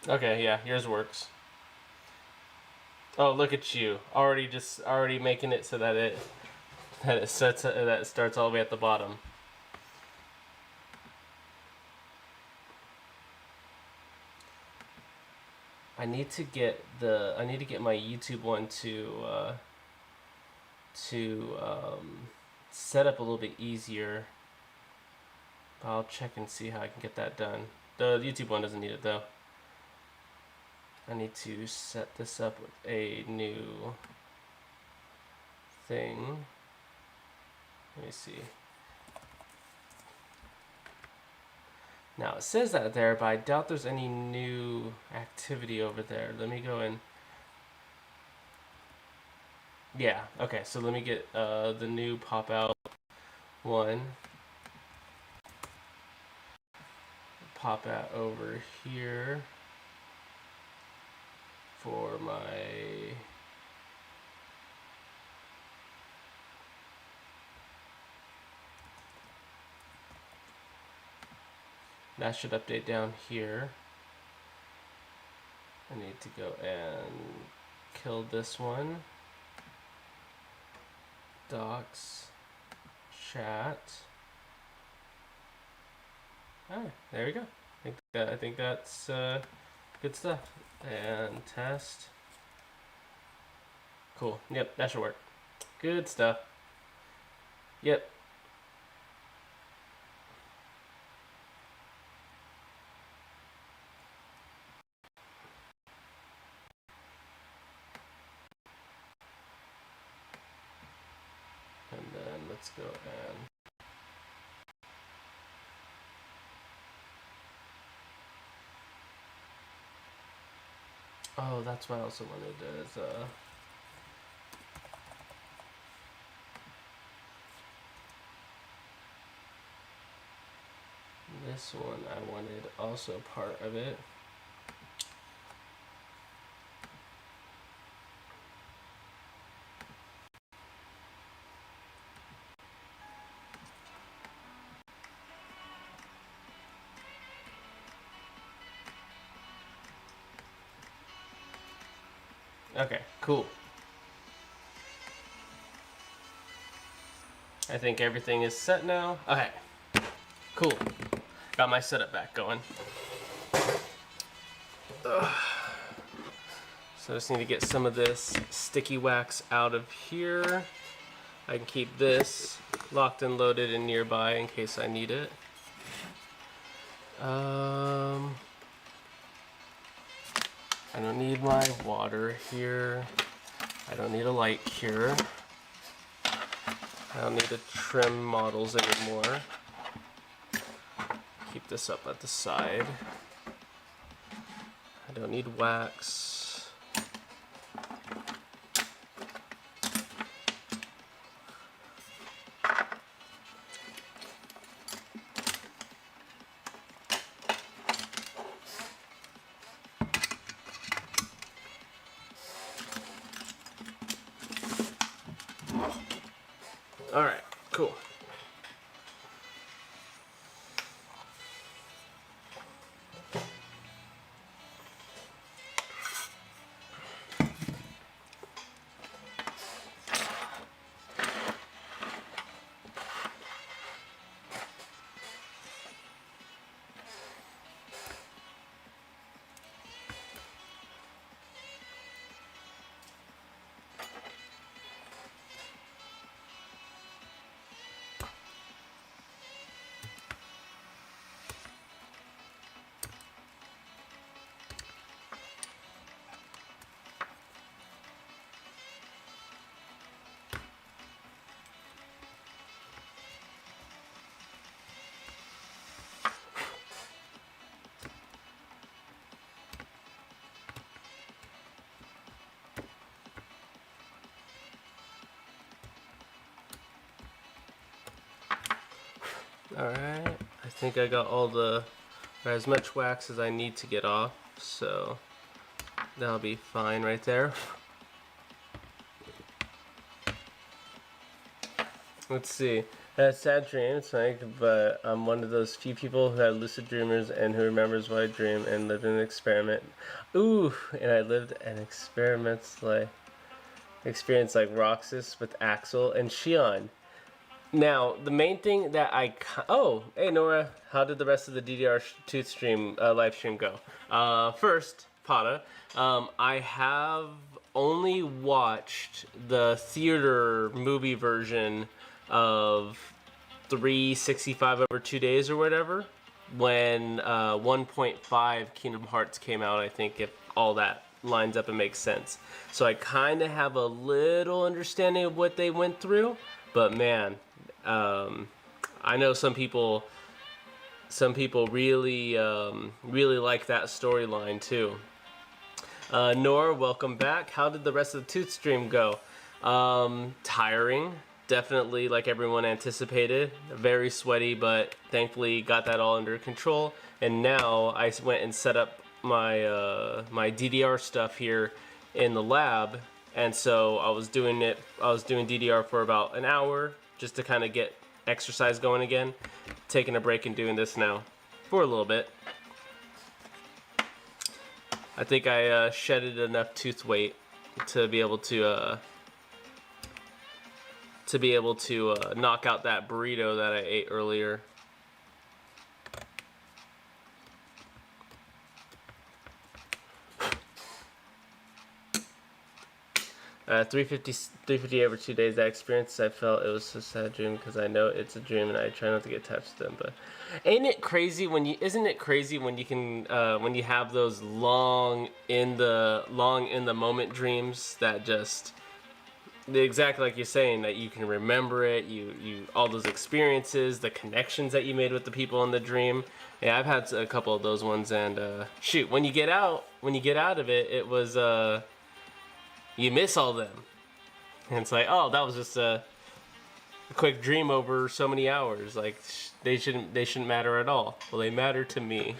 Okay, yeah, yours works. Oh, look at you. Already making it so that it starts all the way at the bottom. I need to get my YouTube one to set up a little bit easier. I'll check and see how I can get that done. The YouTube one doesn't need it though. I need to set this up with a new thing. Let me see. Now it says that there, but I doubt there's any new activity over there. Let me go in. Yeah, okay, so let me get the new pop out one. Pop out over here for my that should update down here. I need to go and kill this one. Docs, chat. Alright, there we go. I think that's good stuff. And test. Cool. Yep, that should work. Good stuff. Yep. And then let's go and oh, that's what I also wanted is this one I wanted also part of it. Okay, cool. I think everything is set now. Okay, cool. Got my setup back going. Ugh. So I just need to get some of this sticky wax out of here. I can keep this locked and loaded and nearby in case I need it. I don't need my water here. I don't need a light cure. I don't need to trim models anymore. Keep this up at the side. I don't need wax. All right, cool. Alright, I think I got as much wax as I need to get off, so that'll be fine right there. Let's see, Sad dreams, like, but I'm one of those few people who had lucid dreamers and who remembers what I dream and lived an experiment. Ooh, and I lived an experience like Roxas with Axel and Shion. Now, the main thing that oh, hey Nora, how did the rest of the DDR tooth stream live stream go? First, Pata, I have only watched the theater movie version of 365 over 2 days or whatever when 1.5 Kingdom Hearts came out. I think if all that lines up and makes sense, so I kind of have a little understanding of what they went through. But man, I know some people really really like that storyline too. Nora, welcome back. How did the rest of the Tooth stream go? Tiring, definitely, like everyone anticipated. Very sweaty, but thankfully got that all under control. And now I went and set up my my DDR stuff here in the lab, and so I was doing DDR for about an hour just to kind of get exercise going again. Taking a break and doing this now for a little bit. I think I shedded enough tooth weight to be able to knock out that burrito that I ate earlier. 350 over 2 days. That experience, I felt it was a sad dream because I know it's a dream and I try not to get attached to them. But isn't it crazy when you can when you have those long in the moment dreams that just exactly like you're saying, that you can remember it, you all those experiences, the connections that you made with the people in the dream. Yeah, I've had a couple of those ones, and shoot, when you get out of it, it was you miss all them. And it's like, oh, that was just a quick dream over so many hours. Like they shouldn't matter at all. Well, they matter to me.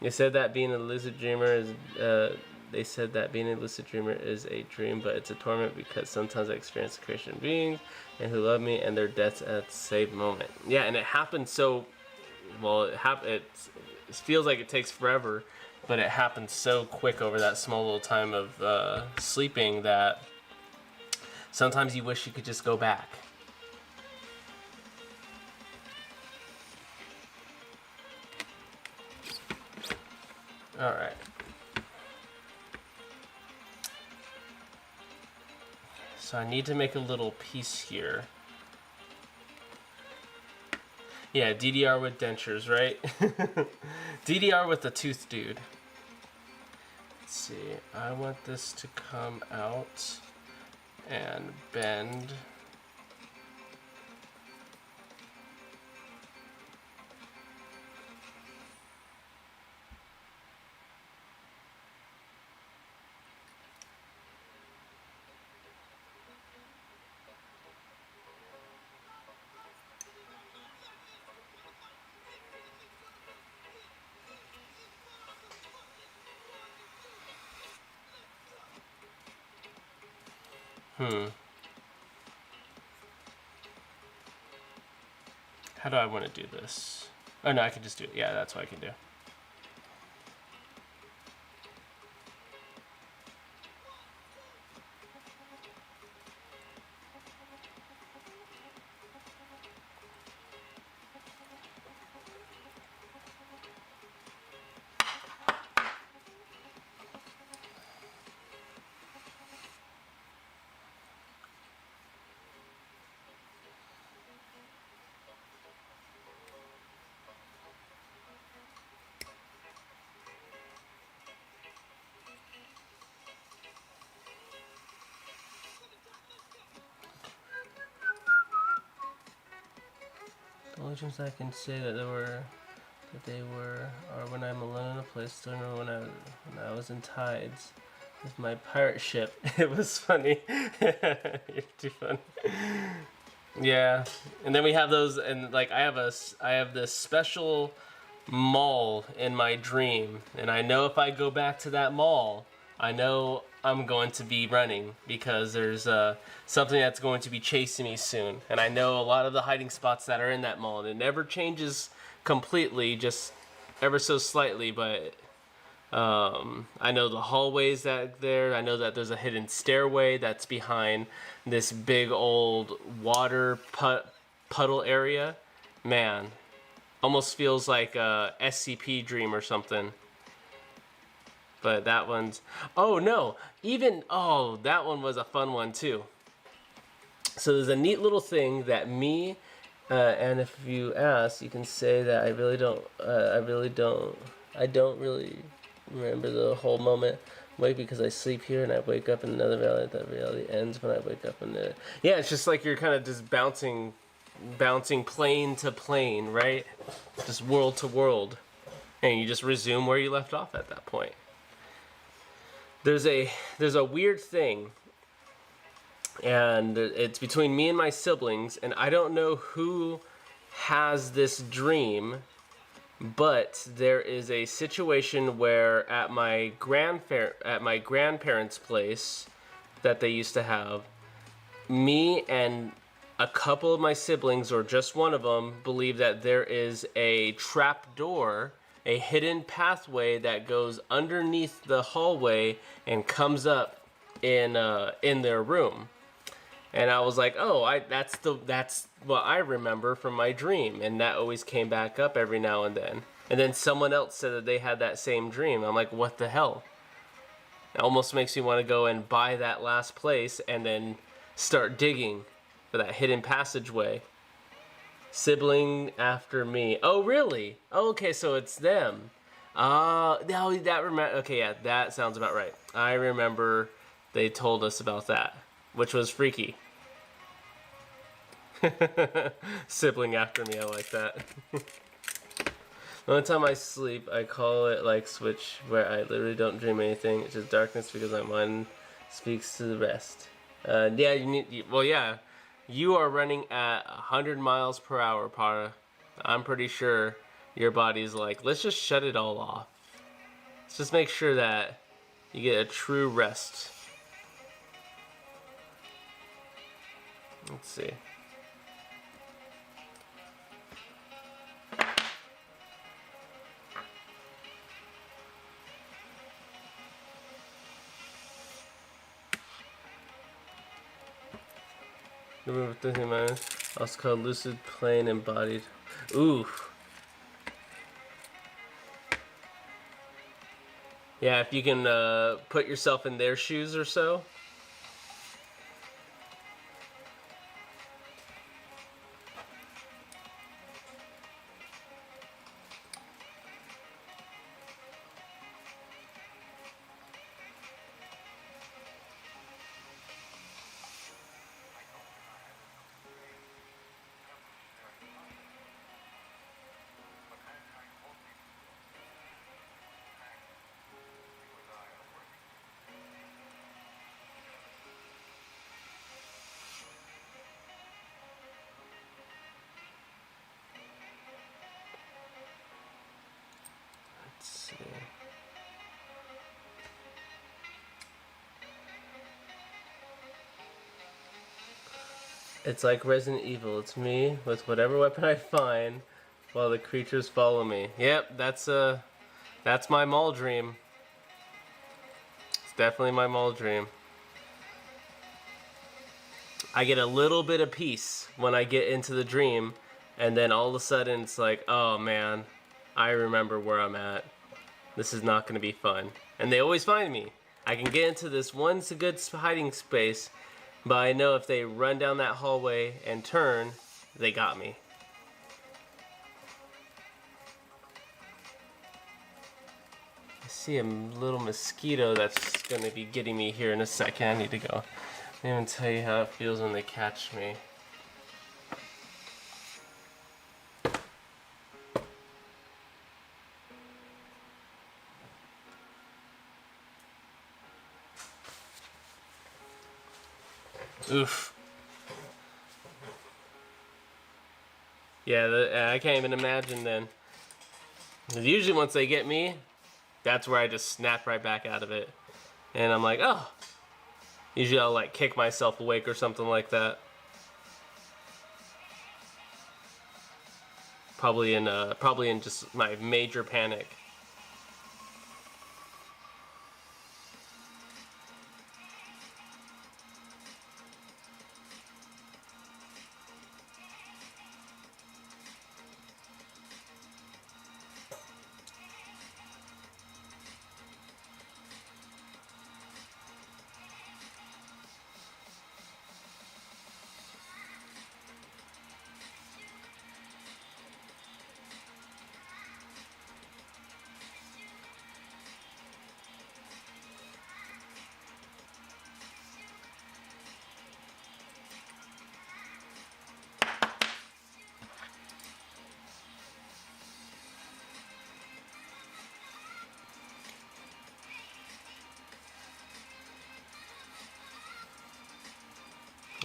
You said that being a lucid dreamer is they said that being a lucid dreamer is a dream, but it's a torment because sometimes I experience the creation of beings and who love me and their deaths at the same moment. Yeah, and it happens so well. It feels like it takes forever, but it happens so quick over that small little time of sleeping that sometimes you wish you could just go back. All right. So I need to make a little piece here. Yeah, DDR with dentures, right? DDR with the tooth dude. Let's see. I want this to come out and bend. How do I want to do this? Oh no, I can just do it. Yeah, that's what I can do. The only dreams I can say that they were are when I'm alone in a place. Still remember when I was in Tides with my pirate ship. It was funny. You're too funny. Yeah, and then we have those, and like I have this special mall in my dream, and I know if I go back to that mall, I know I'm going to be running because there's something that's going to be chasing me soon. And I know a lot of the hiding spots that are in that mall. And it never changes completely, just ever so slightly. But I know the hallways that there. I know that there's a hidden stairway that's behind this big old water puddle area. Man, almost feels like a SCP dream or something. But that one's... Oh, no. Even... Oh, that one was a fun one, too. So there's a neat little thing that me... and if you ask, you can say that I don't really remember the whole moment. Wait, because I sleep here and I wake up in another reality. That reality ends when I wake up in the... Yeah, it's just like you're kind of just bouncing plane to plane, right? Just world to world. And you just resume where you left off at that point. There's a weird thing, and it's between me and my siblings, and I don't know who has this dream, but there is a situation where at my grandparents' place that they used to have, me and a couple of my siblings, or just one of them, believe that there is a trap door, a hidden pathway that goes underneath the hallway and comes up in their room. And I was like, oh, that's what I remember from my dream, and that always came back up every now and then. And then someone else said that they had that same dream. I'm like, what the hell? It almost makes me want to go and buy that last place and then start digging for that hidden passageway. Sibling after me. Oh, really? Oh, okay, so it's them. No, okay, yeah, that sounds about right. I remember they told us about that, which was freaky. Sibling after me, I like that. The only time I sleep, I call it like Switch, where I literally don't dream anything. It's just darkness because my mind speaks to the rest. Yeah, yeah. You are running at 100 miles per hour, Para. I'm pretty sure your body's like, let's just shut it all off. Let's just make sure that you get a true rest. Let's see. Remember thinking man, also called lucid plane embodied. Ooh. Yeah, if you can put yourself in their shoes or so. It's like Resident Evil. It's me with whatever weapon I find while the creatures follow me. Yep, that's my mall dream. It's definitely my mall dream. I get a little bit of peace when I get into the dream, and then all of a sudden it's like, oh man, I remember where I'm at. This is not going to be fun. And they always find me. I can get into this one good hiding space, but I know if they run down that hallway and turn, they got me. I see a little mosquito that's going to be getting me here in a second. I need to go. I didn't even tell you how it feels when they catch me. Oof. Yeah, I can't even imagine then. Usually once they get me, that's where I just snap right back out of it. and I'm like, oh. Usually I'll like kick myself awake or something like that. Probably in just my major panic.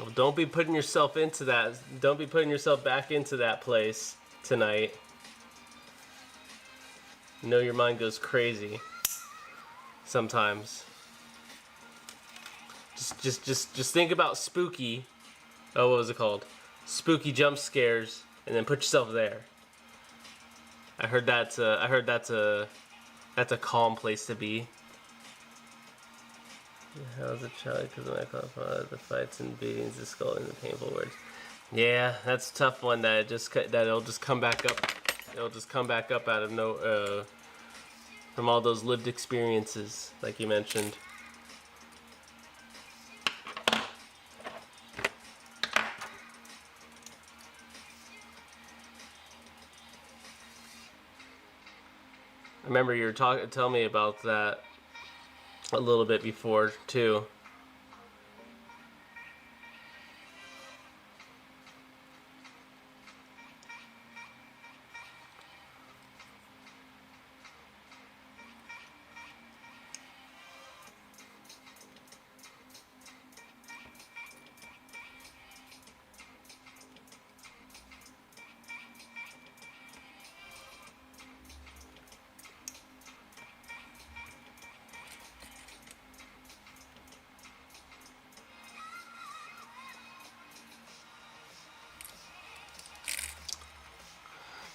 Well, don't be putting yourself into that. Don't be putting yourself back into that place tonight. You know your mind goes crazy sometimes. Just think about spooky. Oh, what was it called? Spooky jump scares, and then put yourself there. I heard that's a calm place to be. How's a child? Because when I call for the fights and beatings, the skull and the painful words. Yeah, that's a tough one. That'll just come back up. It'll just come back up out of no from all those lived experiences, like you mentioned. I remember you were telling me about that a little bit before too.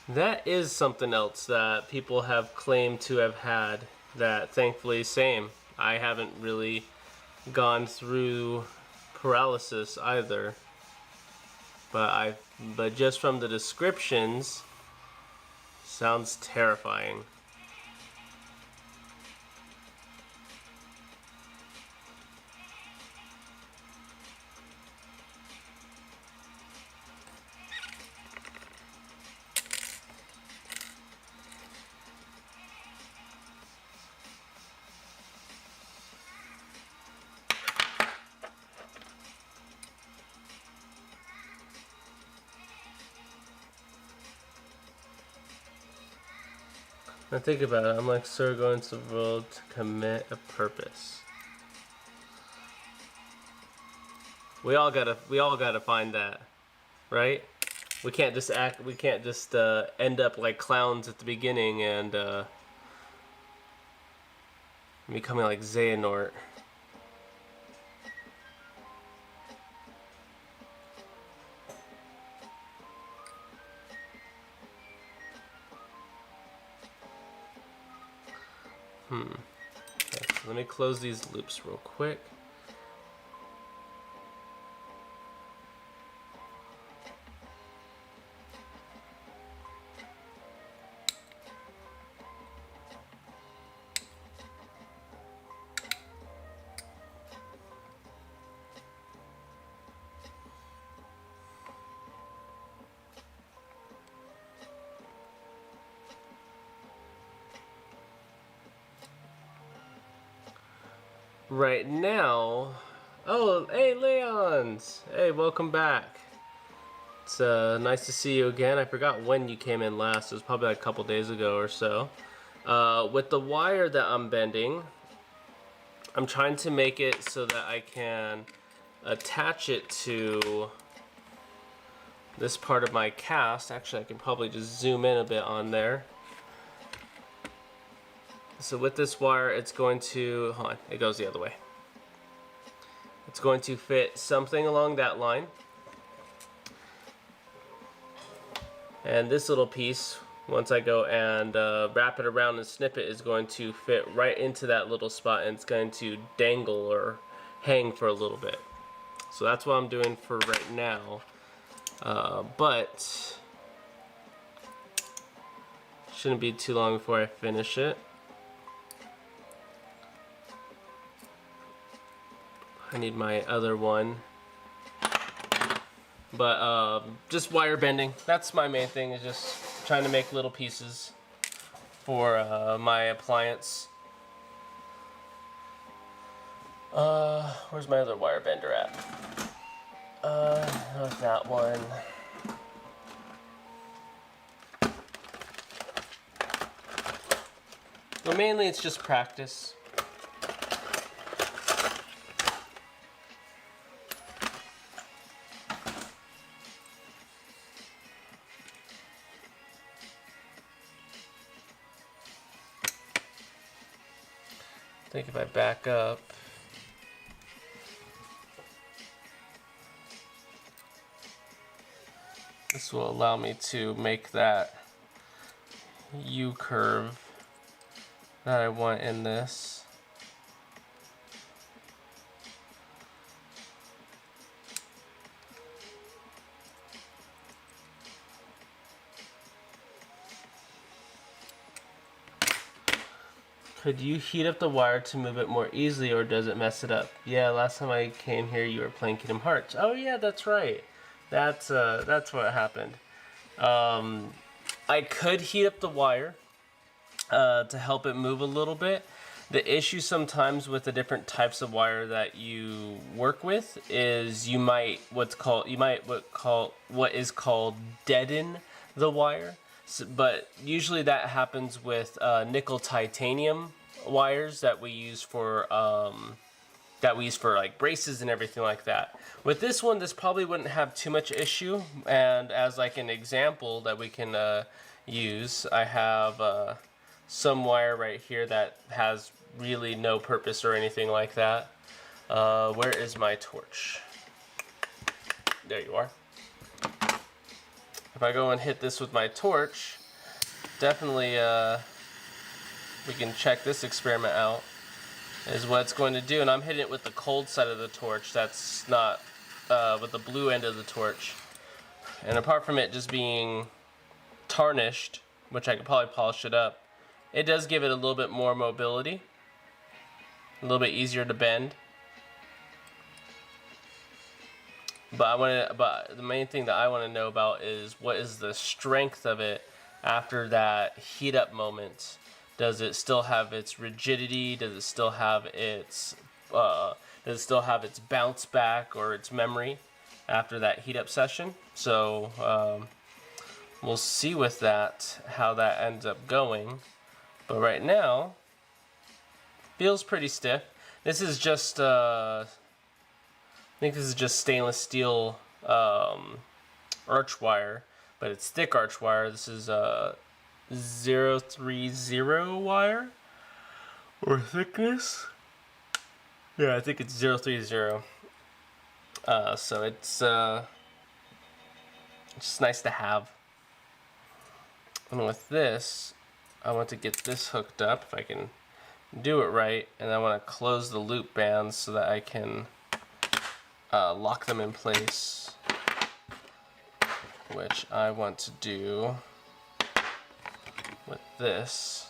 That is something else that people have claimed to have had that thankfully same. I haven't really gone through paralysis either. But just from the descriptions sounds terrifying. Now think about it. I'm like, sir, going to the world to commit a purpose. We all gotta find that, right? We can't just end up like clowns at the beginning and becoming like Xehanort. Okay, so let me close these loops real quick. Right now, oh, hey, Leons! Hey, welcome back. It's nice to see you again. I forgot when you came in last. It was probably like a couple days ago or so. With the wire that I'm bending, I'm trying to make it so that I can attach it to this part of my cast. Actually, I can probably just zoom in a bit on there. So with this wire, it's going to, hold on, it goes the other way. It's going to fit something along that line. And this little piece, once I go and wrap it around and snip it, is going to fit right into that little spot, and it's going to dangle or hang for a little bit. So that's what I'm doing for right now. But shouldn't be too long before I finish it. I need my other one. But just wire bending. That's my main thing, is just trying to make little pieces for my appliance. Where's my other wire bender at? That one. Well, mainly it's just practice. I think if I back up, this will allow me to make that U-curve that I want in this. Could you heat up the wire to move it more easily, or does it mess it up? Yeah, last time I came here you were playing Kingdom Hearts. Oh yeah, that's right. That's what happened. I could heat up the wire to help it move a little bit. The issue sometimes with the different types of wire that you work with is you might what is called deaden the wire. So, but usually that happens with nickel titanium wires that we use for like braces and everything like that. With this one, this probably wouldn't have too much issue. And as like an example that we can use, I have some wire right here that has really no purpose or anything like that. Where is my torch? There you are. If I go and hit this with my torch, definitely we can check this experiment out, is what it's going to do. And I'm hitting it with the cold side of the torch. That's not with the blue end of the torch. And apart from it just being tarnished, which I could probably polish it up, it does give it a little bit more mobility, a little bit easier to bend. But the main thing that I want to know about is what is the strength of it after that heat up moment. Does it still have its rigidity? Does it still have its bounce back or its memory after that heat up session? So we'll see with that how that ends up going. But right now, feels pretty stiff. This is just I think this is just stainless steel arch wire, but it's thick arch wire. This is 030 wire or thickness. Yeah, I think it's 030. So it's just nice to have. And with this, I want to get this hooked up if I can do it right, and I want to close the loop bands so that I can lock them in place, which I want to do with this.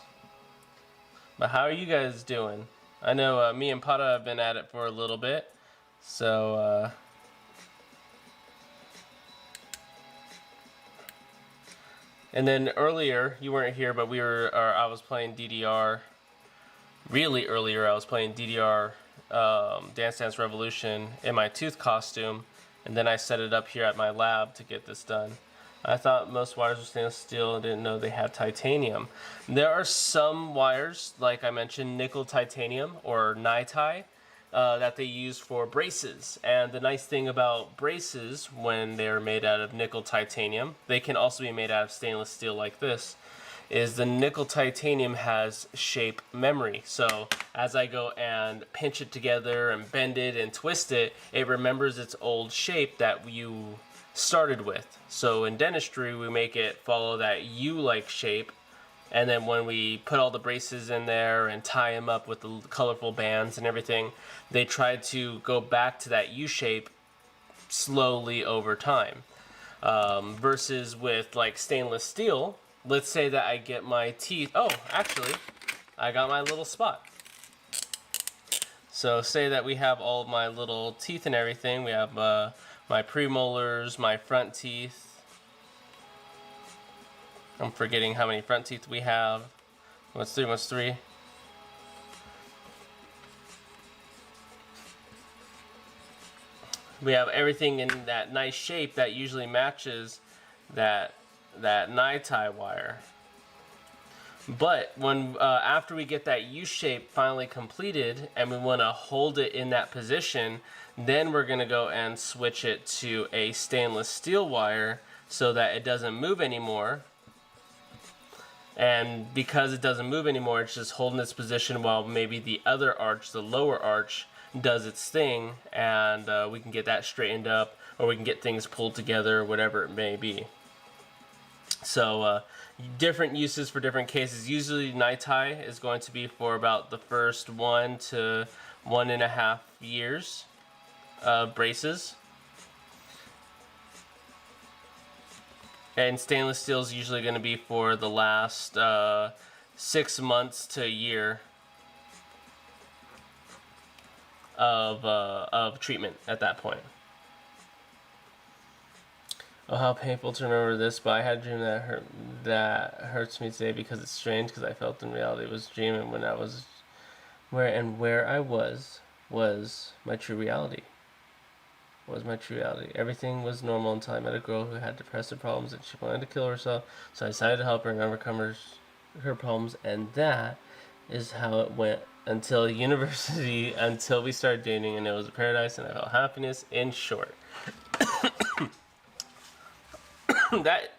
But how are you guys doing? I know me and Pata have been at it for a little bit, so and then earlier you weren't here, but I was playing DDR. Really earlier, I was playing DDR Dance Dance Revolution in my tooth costume, and then I set it up here at my lab to get this done. I thought most wires were stainless steel and didn't know they had titanium. There are some wires, like I mentioned, nickel titanium or Nitai, that they use for braces. And the nice thing about braces, when they're made out of nickel titanium, they can also be made out of stainless steel like this, is the nickel titanium has shape memory. So as I go and pinch it together and bend it and twist it, it remembers its old shape that you started with. So in dentistry, we make it follow that U-like shape, and then when we put all the braces in there and tie them up with the colorful bands and everything, they try to go back to that U shape slowly over time. Versus with like stainless steel, let's say that I get my teeth. Oh, actually, I got my little spot. So say that we have all of my little teeth and everything. We have my premolars, my front teeth. I'm forgetting how many front teeth we have. What's three? What's three? We have everything in that nice shape that usually matches that tie wire. But when after we get that U shape finally completed and we want to hold it in that position, then we're going to go and switch it to a stainless steel wire so that it doesn't move anymore. And because it doesn't move anymore, it's just holding its position while maybe the other arch, the lower arch, does its thing, and we can get that straightened up, or we can get things pulled together, whatever it may be. So different uses for different cases. Usually NiTi is going to be for about the first 1 to 1.5 years of braces. And stainless steel is usually going to be for the last 6 months to a year of treatment at that point. Oh, how painful to remember this, but I had a dream that hurts me today because it's strange, because I felt in reality it was a dream, and when I was where I was my true reality. Was my true reality. Everything was normal until I met a girl who had depressive problems and she wanted to kill herself, so I decided to help her and overcome her problems, and that is how it went until university, until we started dating, and it was a paradise and I felt happiness, in short. That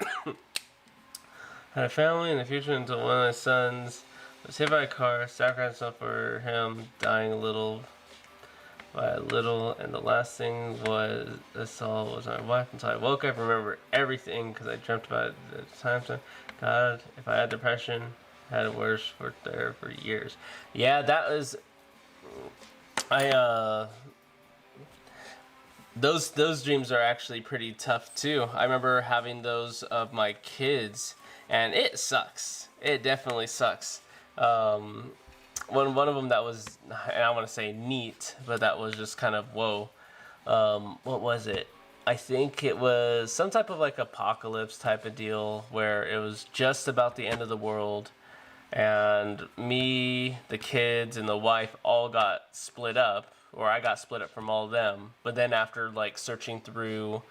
had a family in the future until one of my sons was hit by a car, sacrificed himself for him, dying little by a little, and the last thing I saw was my wife until I woke up. I remember everything because I dreamt about it at the time. So, God, if I had depression, I had it worse for years. Yeah, that was those dreams are actually pretty tough too. I remember having those of my kids, and it sucks. It definitely sucks. One of them that was, and I want to say neat, but that was just kind of whoa. What was it? I think it was some type of like apocalypse type of deal where it was just about the end of the world, and me, the kids, and the wife all got split up, or I got split up from all of them. But then after like searching through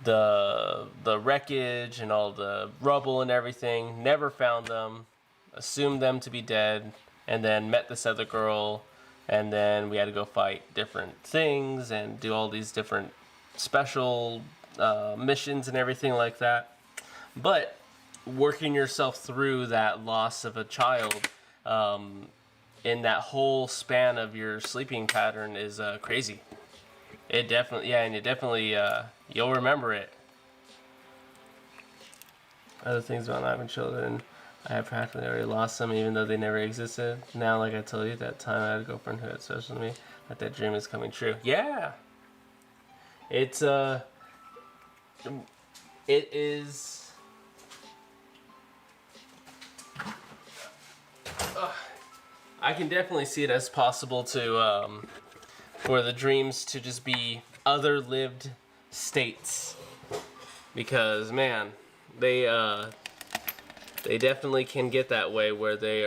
the wreckage and all the rubble and everything, never found them, assumed them to be dead, and then met this other girl, and then we had to go fight different things and do all these different special missions and everything like that. But working yourself through that loss of a child in that whole span of your sleeping pattern is crazy. It definitely, yeah, and it definitely, you'll remember it. Other things about not having children, I have practically already lost them, even though they never existed. Now, like I told you, that time I had a girlfriend who had social to me, that dream is coming true. Yeah! It's, it is... I can definitely see it as possible to, for the dreams to just be other lived states. Because, man, they definitely can get that way where they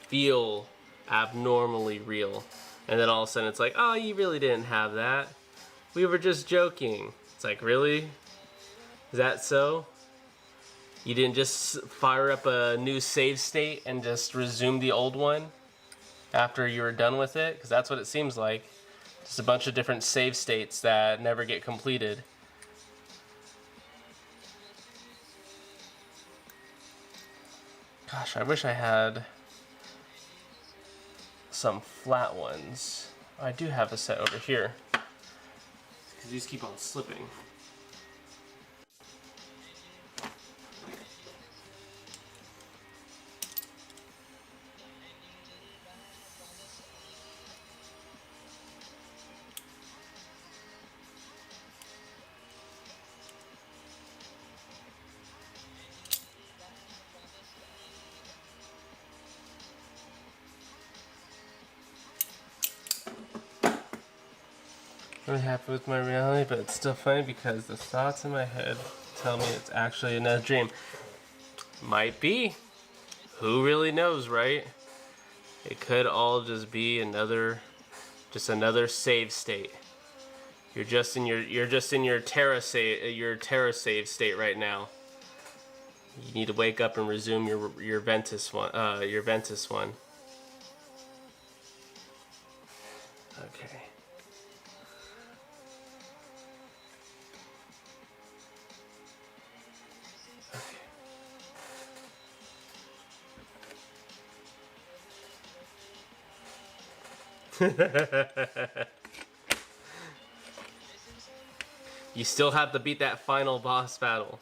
feel abnormally real, and then all of a sudden it's like, oh, you really didn't have that. We were just joking. It's like, really? Is that so? You didn't just fire up a new save state and just resume the old one after you were done with it? Because that's what it seems like. Just a bunch of different save states that never get completed. Gosh, I wish I had some flat ones. I do have a set over here. Because these keep on slipping. Really happy with my reality, but it's still funny because the thoughts in my head tell me it's actually another dream. Might be. Who really knows, right? It could all just be another save state. You're just in your Terra save state right now. You need to wake up and resume your Ventus one. Okay. You still have to beat that final boss battle.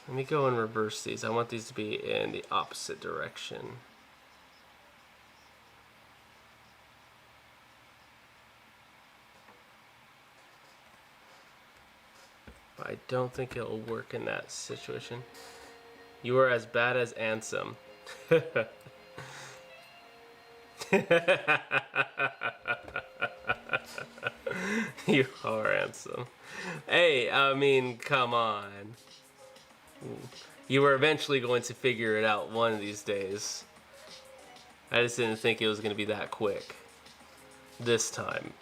Let me go and reverse these. I want these to be in the opposite direction. But I don't think it'll work in that situation. You are as bad as Ansem. You are Ansem. Hey, I mean, come on. You were eventually going to figure it out one of these days. I just didn't think it was going to be that quick. This time.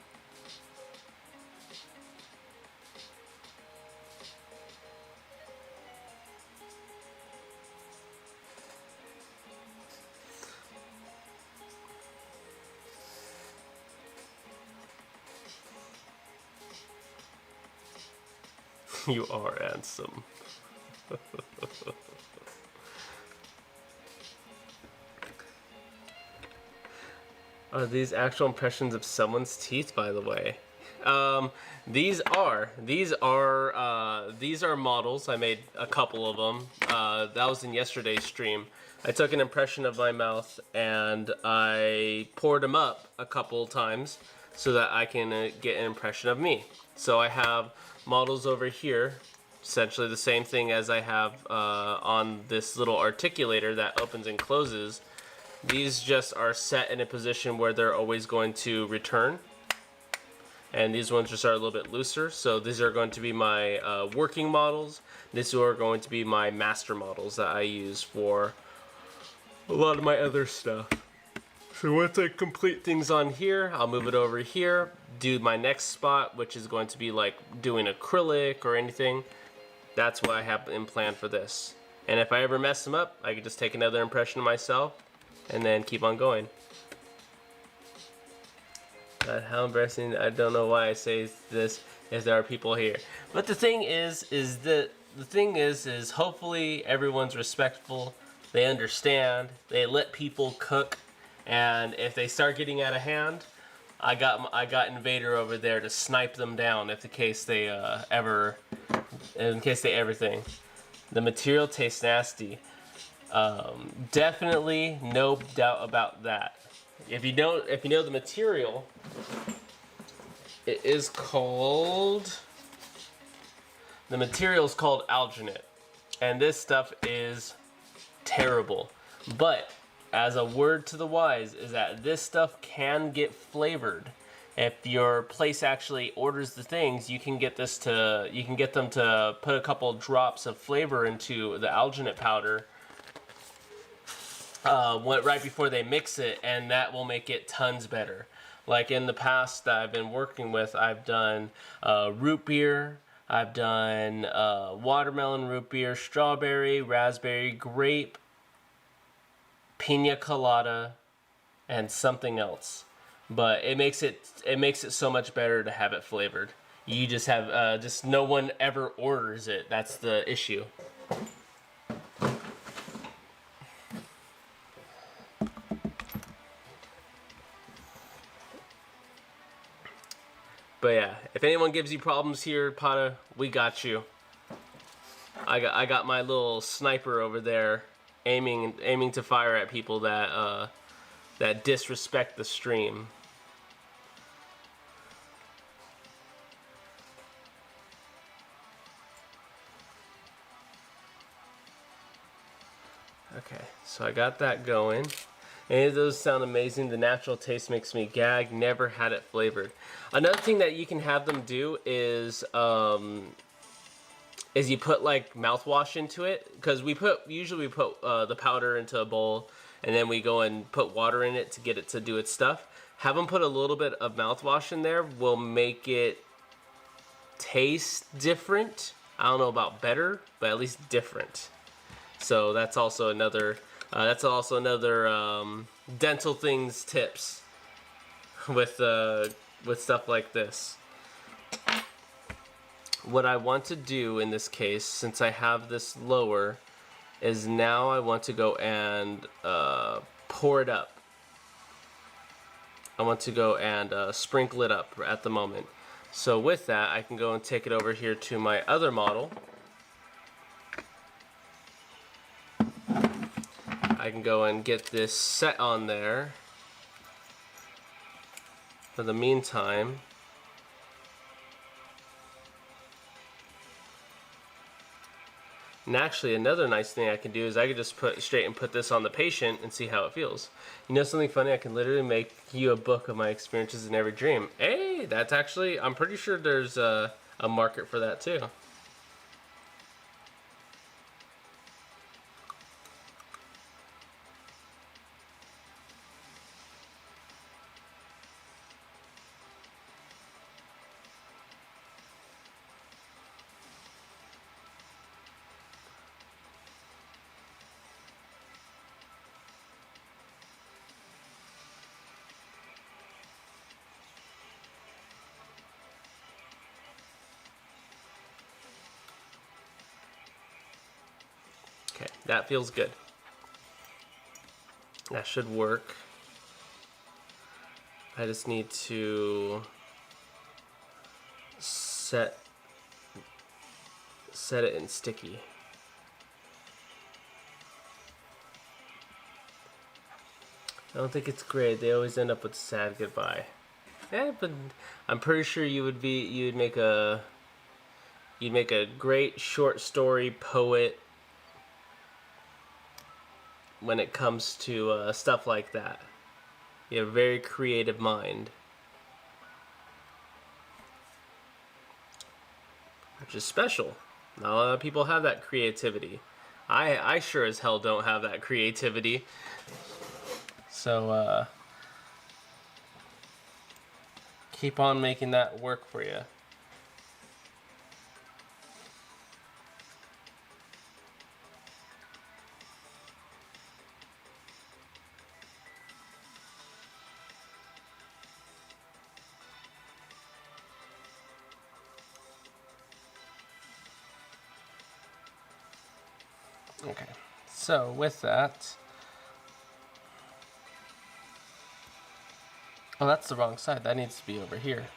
You are handsome. Are these actual impressions of someone's teeth, by the way? These are models. I made a couple of them. That was in yesterday's stream. I took an impression of my mouth and I poured them up a couple times so that I can get an impression of me. So I have models over here, essentially the same thing as I have on this little articulator that opens and closes. These just are set in a position where they're always going to return. And these ones just are a little bit looser. So these are going to be my working models. These are going to be my master models that I use for a lot of my other stuff. So once I complete things on here, I'll move it over here, do my next spot, which is going to be like doing acrylic or anything. That's what I have in plan for this. And if I ever mess them up, I can just take another impression of myself and then keep on going. How embarrassing. I don't know why I say this if there are people here. But the thing is hopefully everyone's respectful. They understand. They let people cook. And if they start getting out of hand, I got Invader over there to snipe them down in case they ever think. The material tastes nasty. Definitely, no doubt about that. If you know the material, the material is called alginate, and this stuff is terrible. But as a word to the wise is that this stuff can get flavored. If your place actually orders the things, you can get them to put a couple drops of flavor into the alginate powder right before they mix it, and that will make it tons better. Like in the past that I've been working with, I've done root beer, I've done watermelon root beer, strawberry, raspberry, grape, pina colada, and something else. But it makes it so much better to have it flavored. You just have just no one ever orders it. That's the issue. But yeah, if anyone gives you problems here, Pata, we got you. I got my little sniper over there, aiming to fire at people that that disrespect the stream. Okay, so I got that going. And those sound amazing. The natural taste makes me gag. Never had it flavored. Another thing that you can have them do is you put like mouthwash into it, because usually we put the powder into a bowl and then we go and put water in it to get it to do its stuff. Have them put a little bit of mouthwash in there will make it taste different. I don't know about better, but at least different. So that's also another dental things tips with stuff like this. What I want to do in this case, since I have this lower, is now I want to go and pour it up. I want to go and sprinkle it up at the moment. So with that, I can go and take it over here to my other model. I can go and get this set on there. For the meantime, and actually another nice thing I can do is I can just put this on the patient and see how it feels. You know something funny? I can literally make you a book of my experiences in every dream. Hey, that's actually, I'm pretty sure there's a market for that too. Okay, that feels good. That should work. I just need to set it in sticky. I don't think it's great. They always end up with sad goodbye. Yeah, but I'm pretty sure you'd make a great short story poet when it comes to stuff like that. You have a very creative mind, which is special. Not a lot of people have that creativity. I sure as hell don't have that creativity. So keep on making that work for you. Okay, so with that, oh, that's the wrong side. That needs to be over here.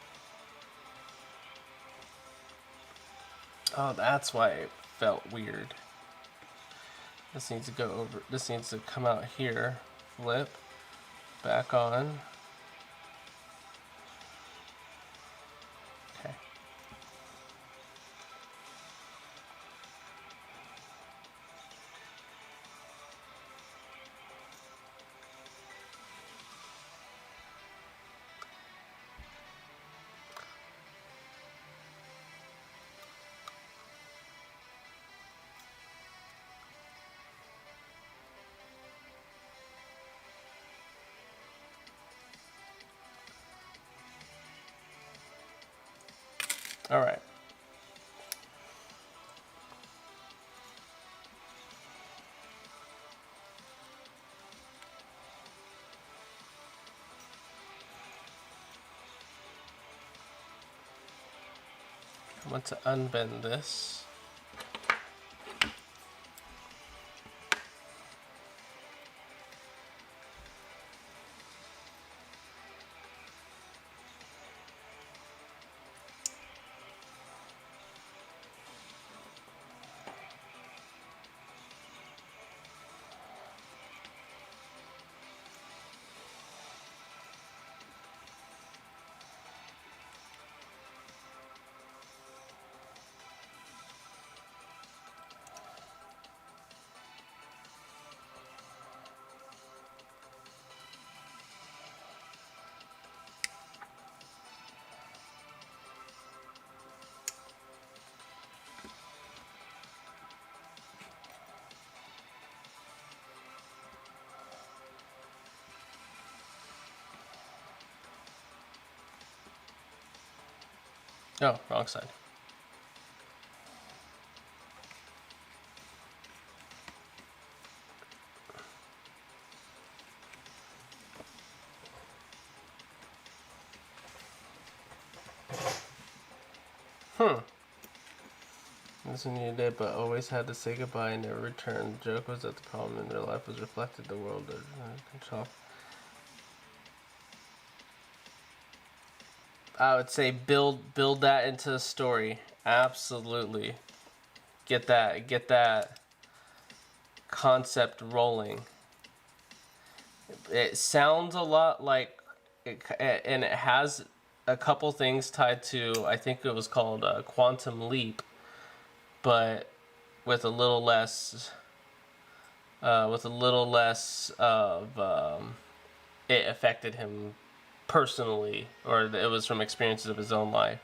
Oh, that's why it felt weird. This needs to go over. This needs to come out here. Flip. Back on. Okay. All right. I want to unbend this. Oh, wrong side. This one you did, but always had to say goodbye and never return. The joke was that the problem in their life was reflected the world of control. I would say build that into a story. Absolutely. Get that concept rolling. It sounds a lot like and it has a couple things tied to, I think it was called Quantum Leap, but with a little less of it affected him personally, or it was from experiences of his own life.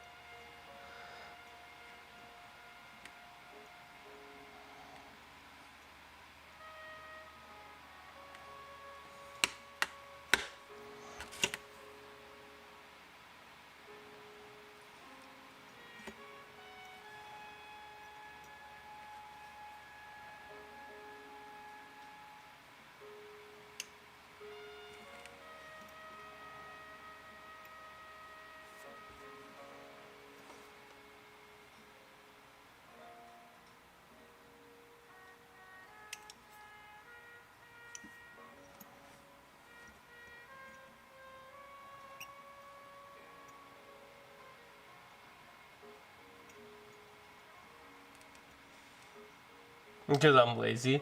Because I'm lazy.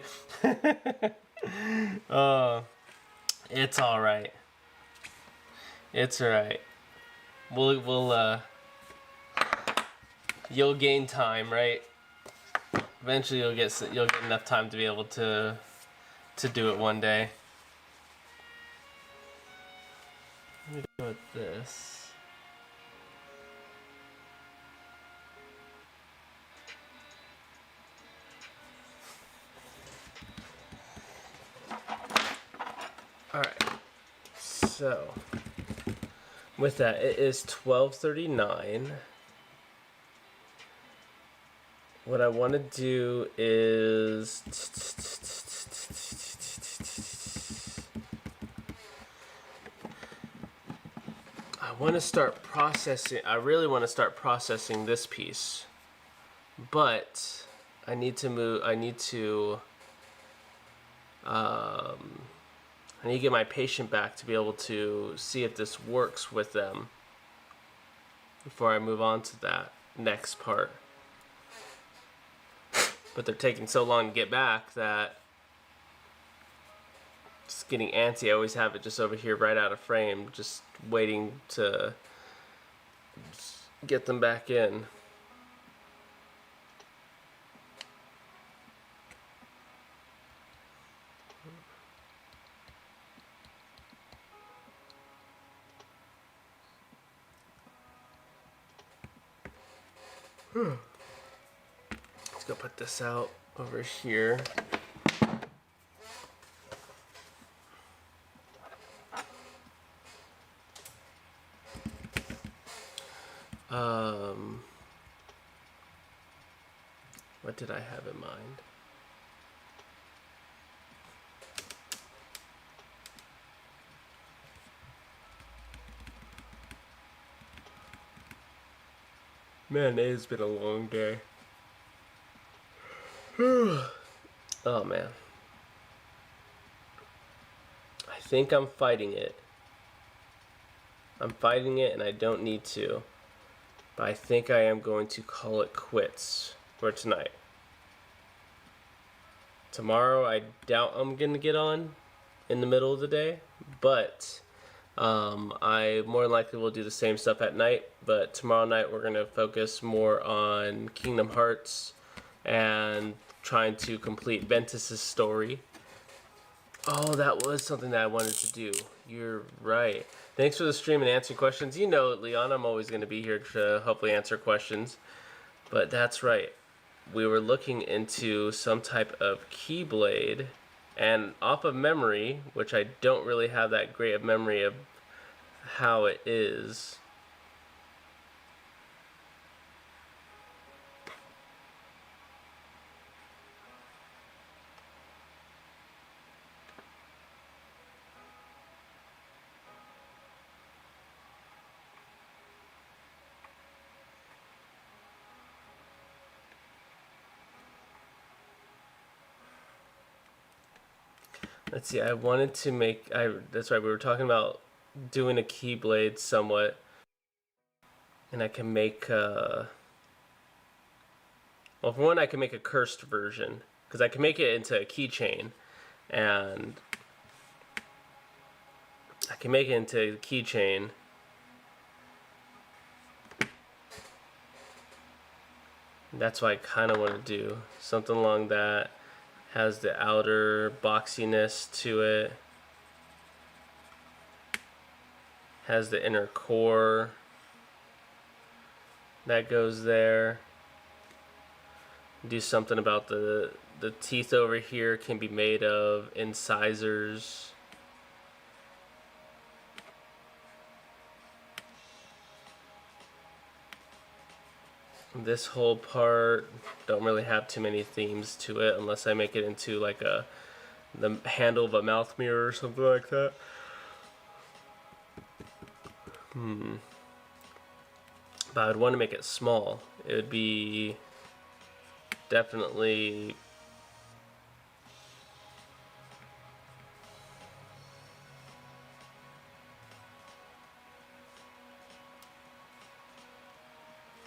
It's all right. It's all right. We'll you'll gain time, right? Eventually, you'll get enough time to be able to do it one day. Let me go with this. All right. So, with that, it is 12:39. What I want to do is I want to start processing. I really want to start processing this piece, but I need to move. I need to get my patient back to be able to see if this works with them before I move on to that next part. But they're taking so long to get back that it's getting antsy. I always have it just over here right out of frame, just waiting to get them back in. Let's go put this out over here. What did I have in mind? Man, it has been a long day. Oh man. I think I'm fighting it. I'm fighting it and I don't need to. But I think I am going to call it quits for tonight. Tomorrow, I doubt I'm going to get on in the middle of the day. But I more likely will do the same stuff at night. But tomorrow night, we're going to focus more on Kingdom Hearts and trying to complete Ventus's story. Oh, that was something that I wanted to do. You're right. Thanks for the stream and answering questions. You know, Leon, I'm always going to be here to hopefully answer questions. But that's right. We were looking into some type of Keyblade, and off of memory, which I don't really have that great of memory of how it is. Let's see, I wanted to make, that's right, we were talking about doing a Keyblade somewhat, and I can make, well, for one, I can make a cursed version, because I can make it into a keychain, and I can make it into a keychain. That's what I kind of want to do, something along that. Has the outer boxiness to it. Has the inner core. That goes there. Do something about the teeth over here can be made of incisors. This whole part, don't really have too many themes to it unless I make it into like the handle of a mouth mirror or something like that. But I'd want to make it small. It would be definitely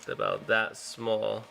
about that small.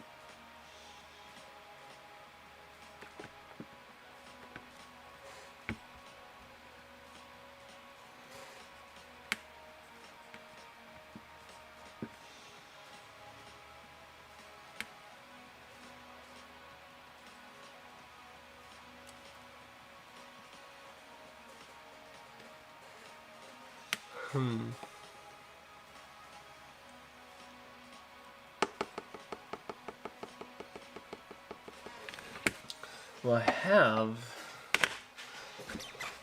Well, I have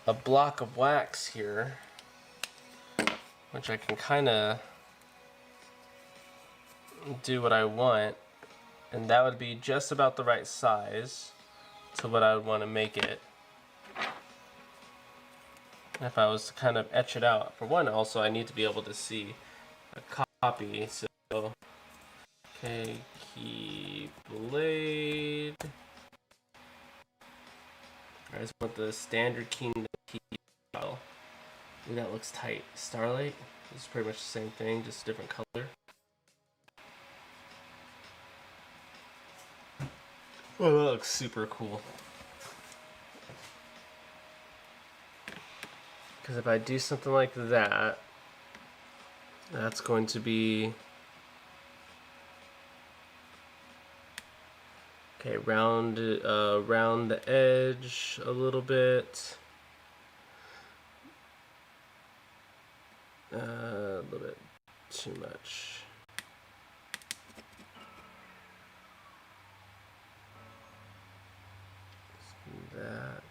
a block of wax here, which I can kind of do what I want, and that would be just about the right size to what I would want to make it. If I was to kind of etch it out. For one, also, I need to be able to see a copy, so... Okay, Keyblade... I just want the standard Kingdom key file. Ooh, that looks tight. Starlight? This is pretty much the same thing, just a different color. Oh, that looks super cool. Because if I do something like that, that's going to be... Okay, round the edge a little bit. A little bit too much. That.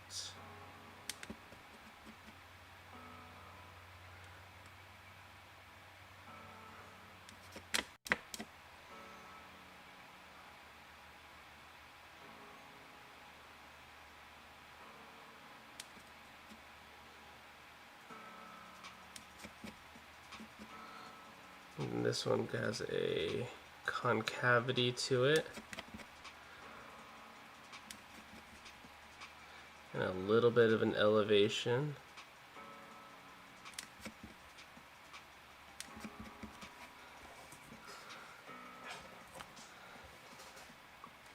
And this one has a concavity to it. And a little bit of an elevation.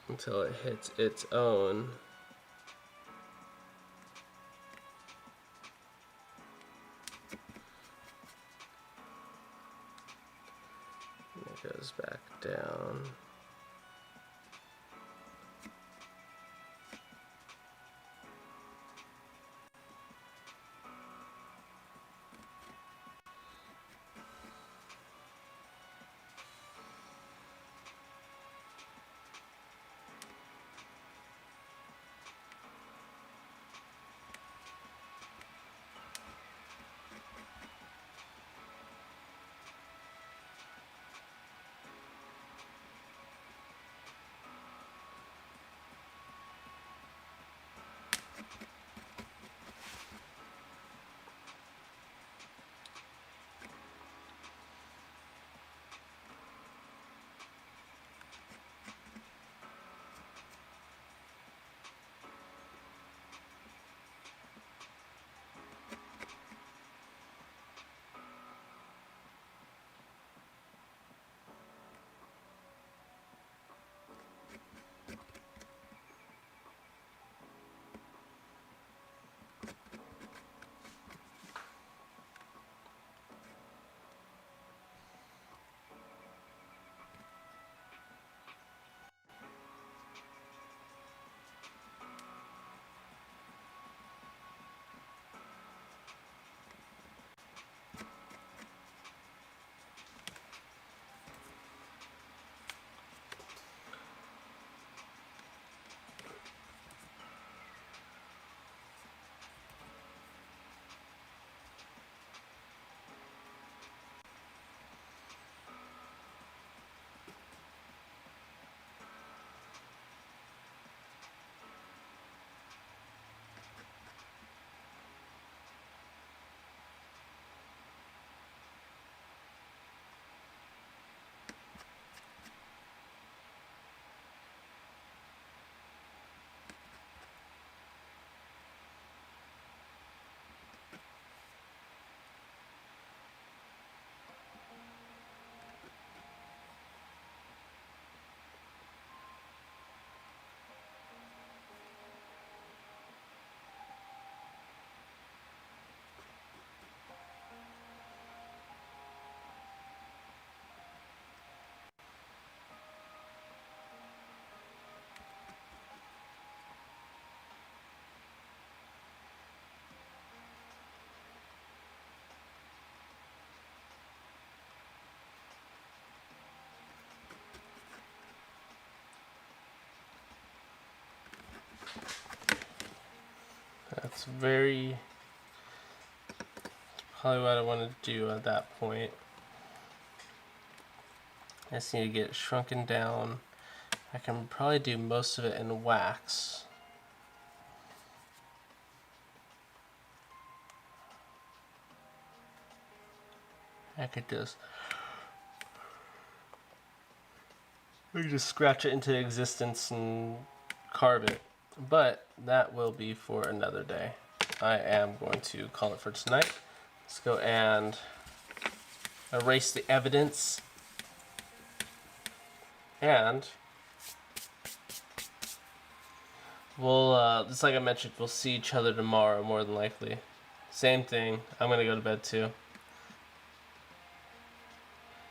Until it hits its own. And it goes back down. That's probably what I want to do at that point. I just need to get it shrunken down. I can probably do most of it in wax. I could just scratch it into existence and carve it. But that will be for another day. I am going to call it for tonight. Let's go and erase the evidence. And we'll, just like I mentioned, we'll see each other tomorrow, more than likely. Same thing. I'm going to go to bed too.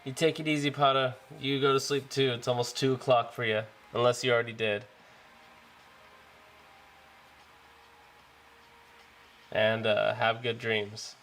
You take it easy, Pata. You go to sleep too. It's almost 2 o'clock for you. Unless you already did. And have good dreams.